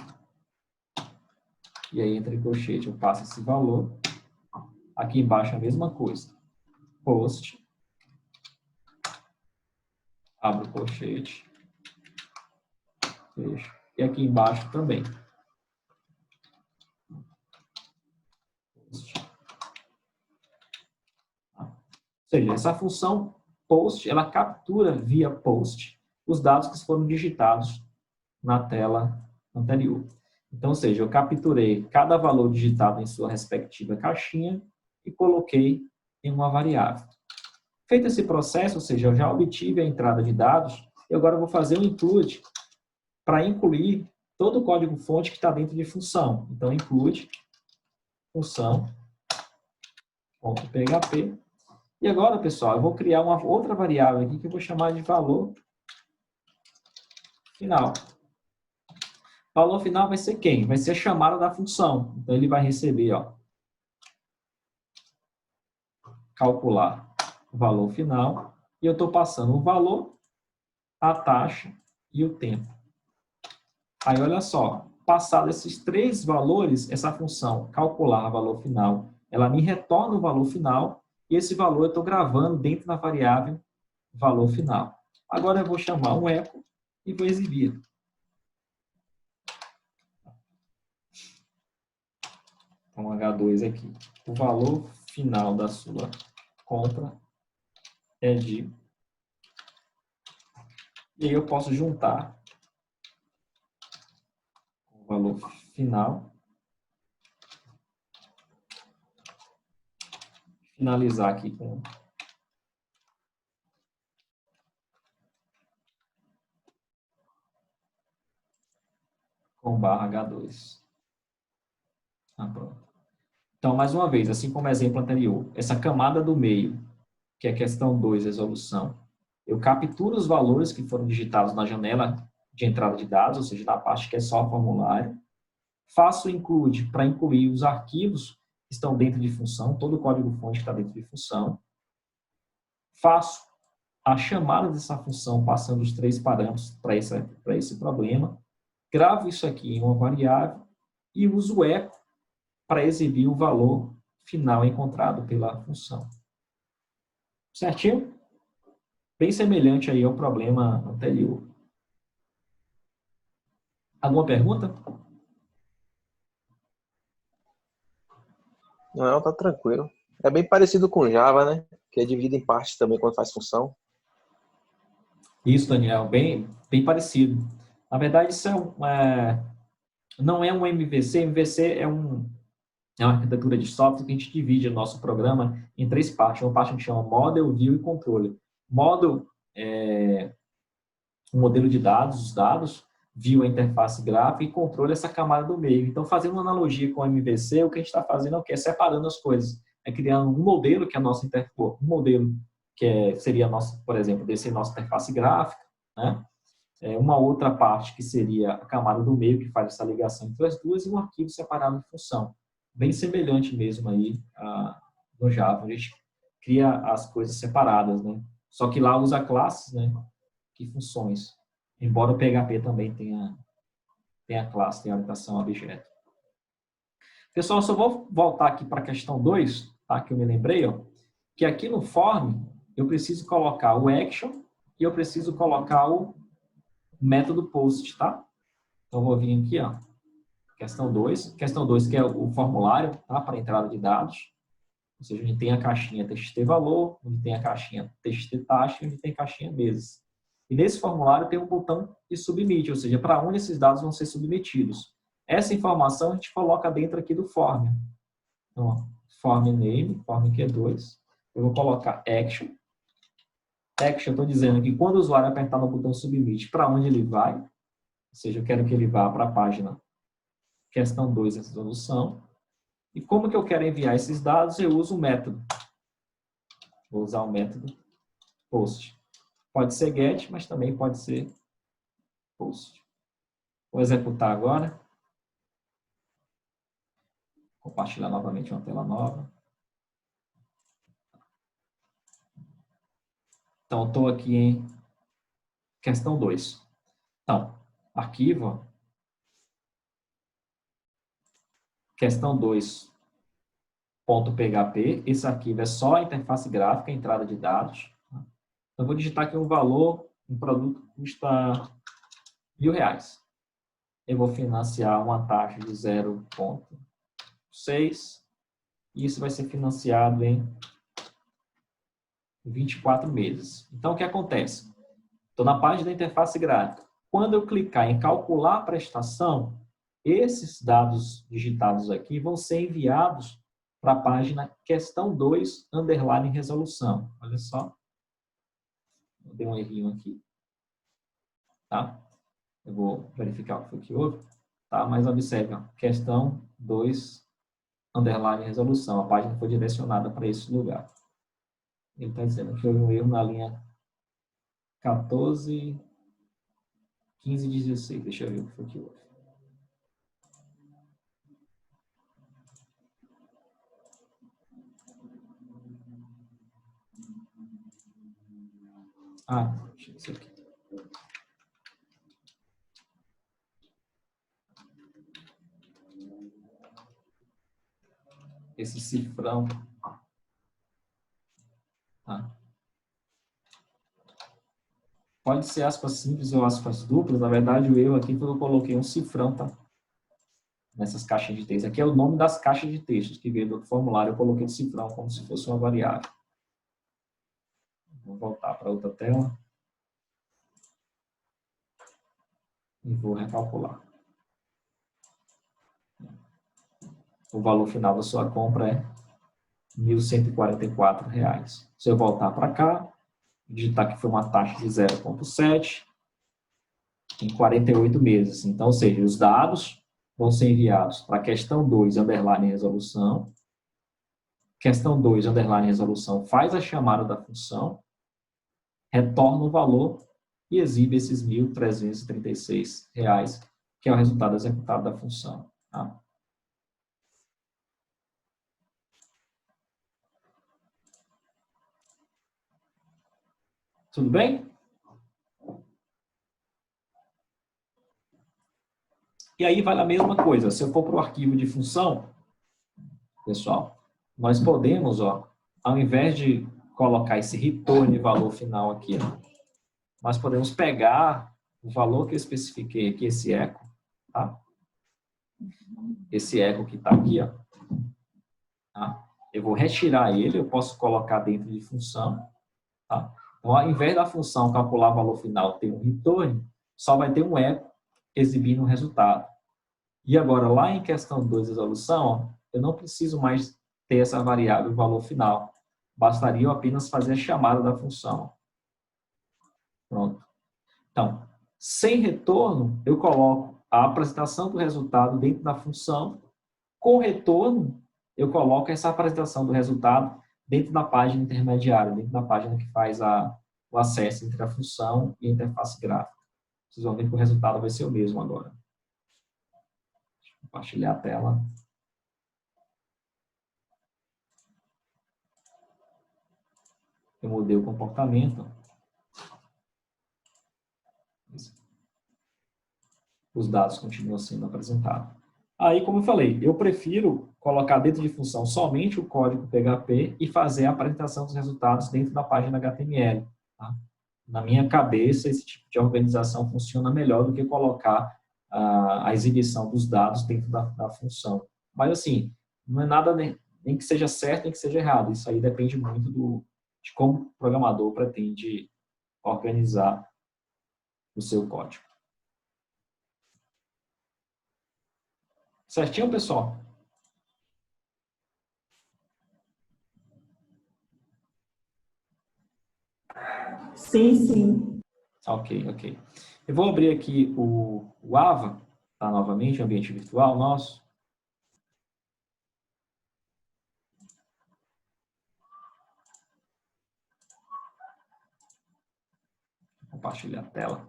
E aí, entre colchete, eu passo esse valor. Aqui embaixo a mesma coisa. Post. Abro o colchete. Fecho. E aqui embaixo também. Post. Ou seja, essa função post, ela captura via post os dados que foram digitados na tela anterior. Então, ou seja, eu capturei cada valor digitado em sua respectiva caixinha e coloquei em uma variável. Feito esse processo, ou seja, eu já obtive a entrada de dados, eu agora vou fazer um include para incluir todo o código-fonte que está dentro de função. Então, include função.php. E agora, pessoal, eu vou criar uma outra variável aqui que eu vou chamar de valor final. Valor final vai ser quem? Vai ser a chamada da função. Então, ele vai receber, ó, calcular o valor final. E eu estou passando o valor, a taxa e o tempo. Aí, olha só, passado esses três valores, essa função calcular valor final, ela me retorna o valor final, e esse valor eu estou gravando dentro da variável valor final. Agora eu vou chamar um eco e vou exibir. Então, H2 aqui. O valor final da sua compra é de... E aí eu posso juntar o valor final, finalizar aqui com barra H2. Pronto. Então, mais uma vez, assim como o exemplo anterior, essa camada do meio, que é a questão 2, resolução, eu capturo os valores que foram digitados na janela de entrada de dados, ou seja, na parte que é só formulário, faço o include para incluir os arquivos que estão dentro de função, todo o código-fonte está dentro de função, faço a chamada dessa função passando os três parâmetros para esse problema, gravo isso aqui em uma variável e uso o eco para exibir o valor final encontrado pela função. Certinho? Bem semelhante aí ao problema anterior. Alguma pergunta? Não, tá tranquilo. É bem parecido com Java, né? Que é dividido em partes também quando faz função. Isso, Daniel, bem parecido. Na verdade, isso não é um MVC. MVC é uma arquitetura de software que a gente divide o nosso programa em três partes. Uma parte a gente chama Model, View e Controller. Model é o modelo de dados, os dados, View a interface gráfica e Controle essa camada do meio. Então, fazendo uma analogia com o MVC, o que a gente está fazendo é o quê? Separando as coisas. É criando um modelo que é a nossa interface, um modelo seria a nossa, por exemplo, desse nossa interface gráfica, né? Uma outra parte que seria a camada do meio, que faz essa ligação entre as duas, e um arquivo separado de função. Bem semelhante mesmo aí no Java, a gente cria as coisas separadas, né? Só que lá usa classes, né? Que funções. Embora o PHP também tenha classe, tenha orientação a objeto. Pessoal, eu só vou voltar aqui para a questão 2, tá? Que eu me lembrei, ó, que aqui no form eu preciso colocar o action e eu preciso colocar o método post, tá? Então, eu vou vir aqui, ó, questão 2. Questão 2, que é o formulário, tá? Para entrada de dados. Ou seja, onde tem a caixinha txt valor, onde tem a caixinha txt taxa, onde tem a caixinha meses. E nesse formulário tem um botão de submit, ou seja, para onde esses dados vão ser submetidos. Essa informação a gente coloca dentro aqui do form. Então, ó, form name, form Q2. Eu vou colocar action. Action, eu estou dizendo que quando o usuário apertar no botão submit, para onde ele vai? Ou seja, eu quero que ele vá para a página questão 2, resolução. E como que eu quero enviar esses dados? Eu uso o método. Vou usar o método post. Pode ser get, mas também pode ser post. Vou executar agora. Compartilhar novamente uma tela nova. Então, estou aqui em questão 2. Então, arquivo, questão 2.php. Esse arquivo é só a interface gráfica, a entrada de dados. Então, vou digitar aqui um valor, um produto que custa R$1.000. Eu vou financiar uma taxa de 0,6 e isso vai ser financiado em 24 meses. Então, o que acontece? Estou na página da interface gráfica. Quando eu clicar em calcular a prestação, esses dados digitados aqui vão ser enviados para a página questão 2, underline resolução. Olha só. Dei um errinho aqui. Tá? Eu vou verificar o que foi que houve. Tá? Mas observe, ó, questão 2, underline resolução. A página foi direcionada para esse lugar. Ele está dizendo que houve um erro na linha 14, 15 e 16. Deixa eu ver o que foi que houve. Deixa eu ver isso aqui. Esse cifrão. Pode ser aspas simples ou aspas duplas. Na verdade, o erro aqui foi que eu coloquei um cifrão, tá? Nessas caixas de texto. Aqui é o nome das caixas de textos que veio do formulário. Eu coloquei cifrão como se fosse uma variável. Vou voltar para outra tela. E vou recalcular. O valor final da sua compra é R$ 1.144. Se eu voltar para cá, digitar que foi uma taxa de 0,7 em 48 meses. Então, ou seja, os dados vão ser enviados para a questão 2, underline resolução. Questão 2, underline resolução, faz a chamada da função, retorna o valor e exibe esses R$ 1.336, que é o resultado executado da função. Tá? Tudo bem? E aí vale a mesma coisa. Se eu for para o arquivo de função, pessoal, nós podemos, ao invés de colocar esse retorno de valor final aqui, nós podemos pegar o valor que eu especifiquei aqui, esse eco, tá? Esse eco que está aqui, tá? Eu vou retirar ele, eu posso colocar dentro de função, tá? Então, ao invés da função calcular o valor final ter um return, só vai ter um eco exibindo o resultado. E agora, lá em questão 2, resolução, eu não preciso mais ter essa variável valor final. Bastaria eu apenas fazer a chamada da função. Pronto. Então, sem retorno, eu coloco a apresentação do resultado dentro da função. Com retorno, eu coloco essa apresentação do resultado dentro da página intermediária, dentro da página que faz o acesso entre a função e a interface gráfica. Vocês vão ver que o resultado vai ser o mesmo agora. Deixa eu compartilhar a tela. Eu mudei o comportamento. Os dados continuam sendo apresentados. Aí, como eu falei, eu prefiro colocar dentro de função somente o código PHP e fazer a apresentação dos resultados dentro da página HTML. Tá? Na minha cabeça, esse tipo de organização funciona melhor do que colocar a exibição dos dados dentro da função. Mas, assim, não é nada nem que seja certo, nem que seja errado. Isso aí depende muito de como o programador pretende organizar o seu código. Certinho, pessoal? Sim, sim. Ok. Eu vou abrir aqui o Ava, tá, novamente, o ambiente virtual nosso. Vou compartilhar a tela.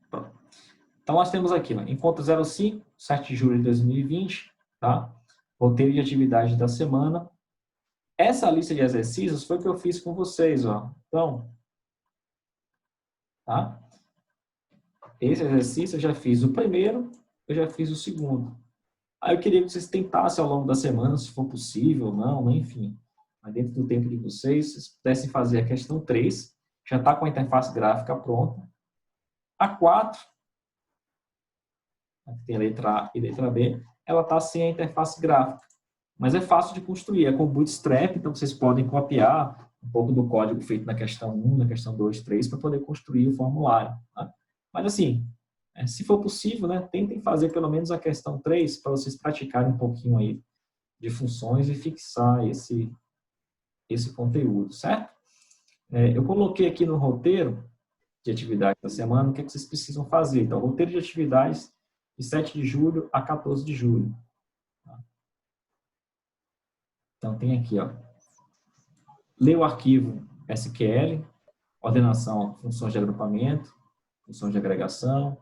Pronto. Então, nós temos aqui, encontro 05, 7 de julho de 2020, tá? Roteiro de atividade da semana. Essa lista de exercícios foi o que eu fiz com vocês, Então, tá? Esse exercício eu já fiz o primeiro, eu já fiz o segundo. Aí eu queria que vocês tentassem ao longo da semana, se for possível ou não, enfim. Mas dentro do tempo de vocês pudessem fazer a questão 3, já está com a interface gráfica pronta. A 4, aqui tem a letra A e a letra B, ela está sem a interface gráfica. Mas é fácil de construir, é com Bootstrap, então vocês podem copiar um pouco do código feito na questão 1, na questão 2, 3, para poder construir o formulário. Tá? Mas assim, se for possível, tentem fazer pelo menos a questão 3 para vocês praticarem um pouquinho aí de funções e fixar esse conteúdo, certo? Eu coloquei aqui no roteiro de atividade da semana o que vocês precisam fazer. Então, roteiro de atividades de 7 de julho a 14 de julho. Então, tem aqui, ler o arquivo SQL, ordenação, funções de agrupamento, funções de agregação,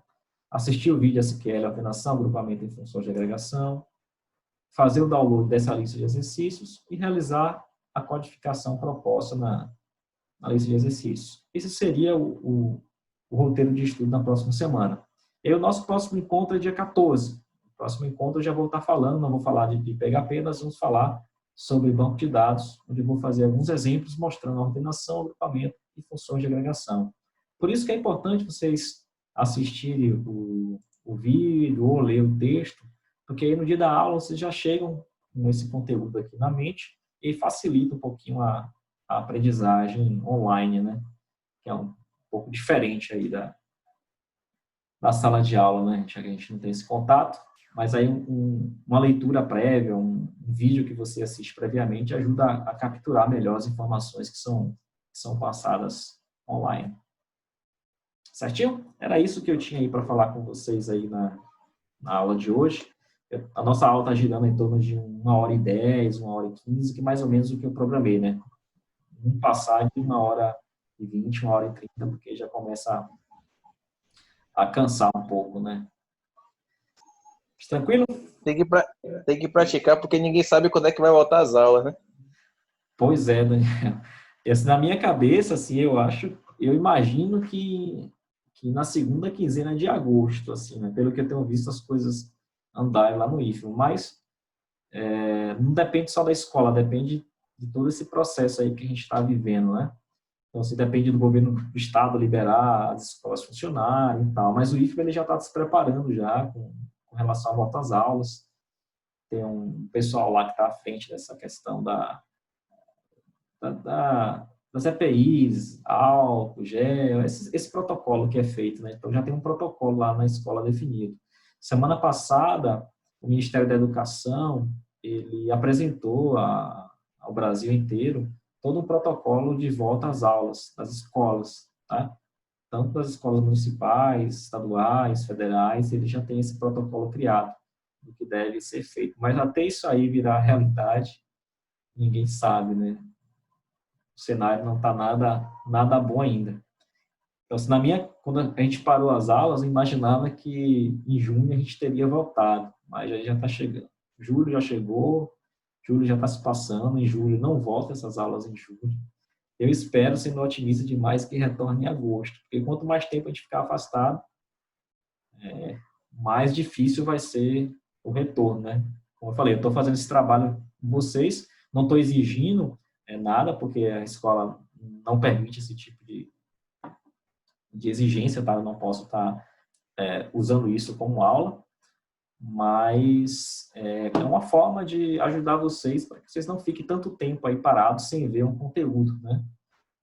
assistir o vídeo SQL, ordenação, agrupamento e funções de agregação, fazer o download dessa lista de exercícios e realizar a codificação proposta na lista de exercícios. Esse seria o roteiro de estudo na próxima semana. E o nosso próximo encontro é dia 14. O próximo encontro eu já vou estar falando, não vou falar de PHP, nós vamos falar sobre banco de dados, onde eu vou fazer alguns exemplos mostrando a ordenação, agrupamento e funções de agregação. Por isso que é importante vocês assistirem o vídeo ou ler o texto, porque aí no dia da aula vocês já chegam com esse conteúdo aqui na mente e facilita um pouquinho a aprendizagem online, né? Que é um pouco diferente aí da sala de aula, né? Já que a gente não tem esse contato, mas aí uma leitura prévia, um vídeo que você assiste previamente ajuda a capturar melhor as informações que são passadas online. Certinho? Era isso que eu tinha aí para falar com vocês aí na aula de hoje. A nossa aula está girando em torno de 1h10, 1h15, que é mais ou menos o que eu programei, né? Não passar de 1h20, 1h30, porque já começa a cansar um pouco, né? Tranquilo? Tem que praticar, porque ninguém sabe quando é que vai voltar às aulas, né? Pois é, Daniel. E, assim, na minha cabeça, assim, eu imagino que na segunda quinzena de agosto, assim, né? Pelo que eu tenho visto as coisas andarem lá no IFE, mas não depende só da escola, depende de todo esse processo aí que a gente está vivendo, né? Então, se depende do governo do estado liberar as escolas funcionarem e tal, mas o IFE ele já está se preparando já com relação a volta às aulas. Tem um pessoal lá que está à frente dessa questão das EPIs, álcool, gel, esse protocolo que é feito, né? Então, já tem um protocolo lá na escola definido. Semana passada, o Ministério da Educação, ele apresentou ao Brasil inteiro todo um protocolo de volta às aulas das escolas, tá? Tanto das escolas municipais, estaduais, federais, ele já tem esse protocolo criado, do que deve ser feito. Mas até isso aí virar realidade, ninguém sabe, né? O cenário não está nada bom ainda. Então, quando a gente parou as aulas, eu imaginava que em junho a gente teria voltado, mas aí já está chegando. Julho já chegou, julho já está se passando, em julho não volta essas aulas em julho. Eu espero, sendo otimista demais, que retorne em agosto, porque quanto mais tempo a gente ficar afastado, mais difícil vai ser o retorno, né? Como eu falei, eu estou fazendo esse trabalho com vocês, não estou exigindo nada, porque a escola não permite esse tipo de exigência, tá? Eu não posso estar usando isso como aula, mas é uma forma de ajudar vocês para que vocês não fiquem tanto tempo aí parados sem ver um conteúdo, né?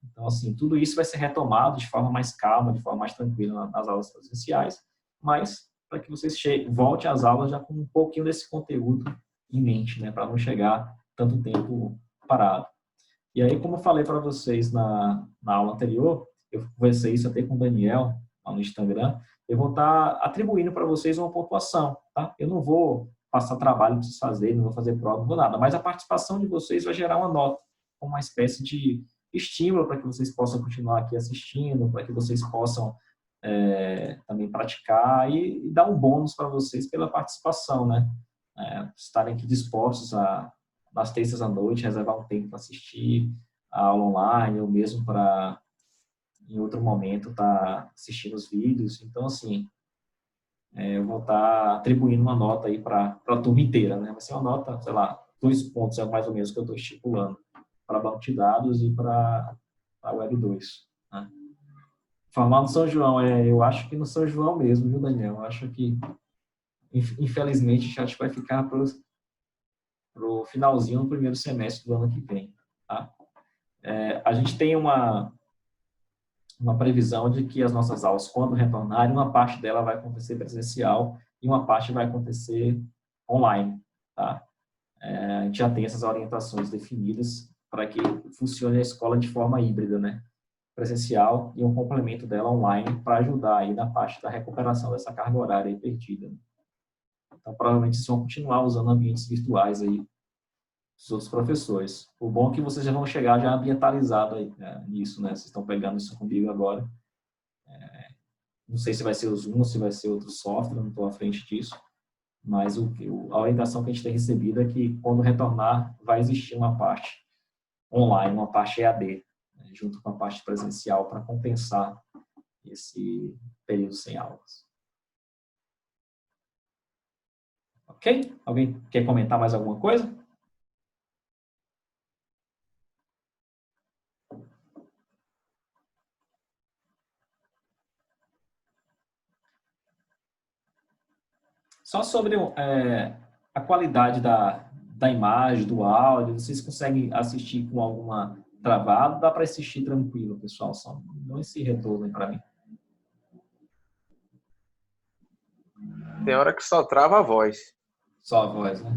Então, assim, tudo isso vai ser retomado de forma mais calma, de forma mais tranquila nas aulas presenciais, mas para que vocês voltem às aulas já com um pouquinho desse conteúdo em mente, né? Para não chegar tanto tempo parado. E aí, como eu falei para vocês na aula anterior, eu conversei isso até com o Daniel, lá no Instagram, eu vou estar atribuindo para vocês uma pontuação, tá? Eu não vou passar trabalho para vocês fazerem, não vou fazer prova, não vou nada, mas a participação de vocês vai gerar uma nota, uma espécie de estímulo para que vocês possam continuar aqui assistindo, para que vocês possam também praticar e dar um bônus para vocês pela participação, né? Estarem aqui dispostos nas terças à noite, reservar um tempo para assistir a aula online, ou mesmo para, em outro momento, estar assistindo os vídeos. Então, assim, eu vou estar atribuindo uma nota aí para a turma inteira, né? Vai ser uma nota, sei lá, 2 pontos, é mais ou menos que eu estou estipulando, para banco de dados e para a Web 2. Né? Formar no São João, eu acho que no São João mesmo, viu, Daniel? Eu acho que, infelizmente, a gente vai ficar para o finalzinho do primeiro semestre do ano que vem. Tá? A gente tem uma previsão de que as nossas aulas, quando retornarem, uma parte dela vai acontecer presencial e uma parte vai acontecer online. Tá? A gente já tem essas orientações definidas para que funcione a escola de forma híbrida, né? Presencial e um complemento dela online para ajudar aí na parte da recuperação dessa carga horária aí perdida. Né? Então, provavelmente, vocês vão continuar usando ambientes virtuais aí dos outros professores. O bom é que vocês já vão chegar já ambientalizados nisso, né? Vocês estão pegando isso comigo agora. Não sei se vai ser o Zoom, se vai ser outro software, não estou à frente disso. Mas a orientação que a gente tem recebido é que, quando retornar, vai existir uma parte online, uma parte EAD, né, junto com a parte presencial, para compensar esse período sem aulas. Ok? Alguém quer comentar mais alguma coisa? Só sobre a qualidade da imagem, do áudio, vocês conseguem assistir com alguma travada? Dá para assistir tranquilo, pessoal, só não esse retorno para mim. Tem hora que só trava a voz. Só a voz, né?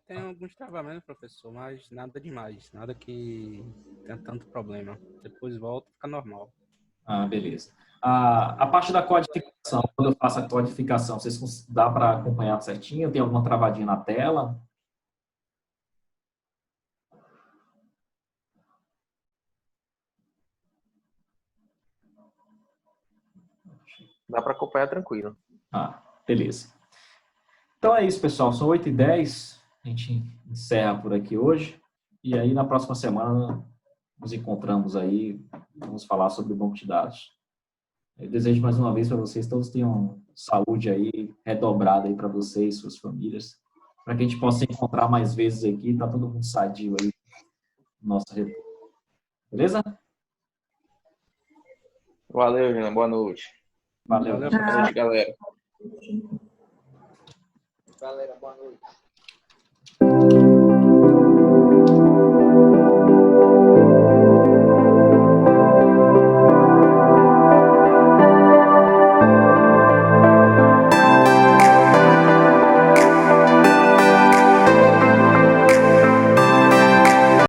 Tem alguns travamentos, professor, mas nada demais. Nada que tenha tanto problema. Depois volta e fica normal. Ah, beleza. A parte da codificação, quando eu faço a codificação, dá para acompanhar certinho? Tem alguma travadinha na tela? Dá para acompanhar tranquilo. Ah, beleza. Então é isso, pessoal. São 8h10. A gente encerra por aqui hoje. E aí, na próxima semana, nos encontramos aí. Vamos falar sobre o banco de dados. Eu desejo mais uma vez para vocês, todos tenham saúde aí, redobrada aí para vocês, suas famílias, para que a gente possa se encontrar mais vezes aqui, tá todo mundo sadio aí no nosso retorno. Beleza? Valeu, Jana. Boa noite. Valeu. Valeu, Boa noite, galera. Galera, boa noite.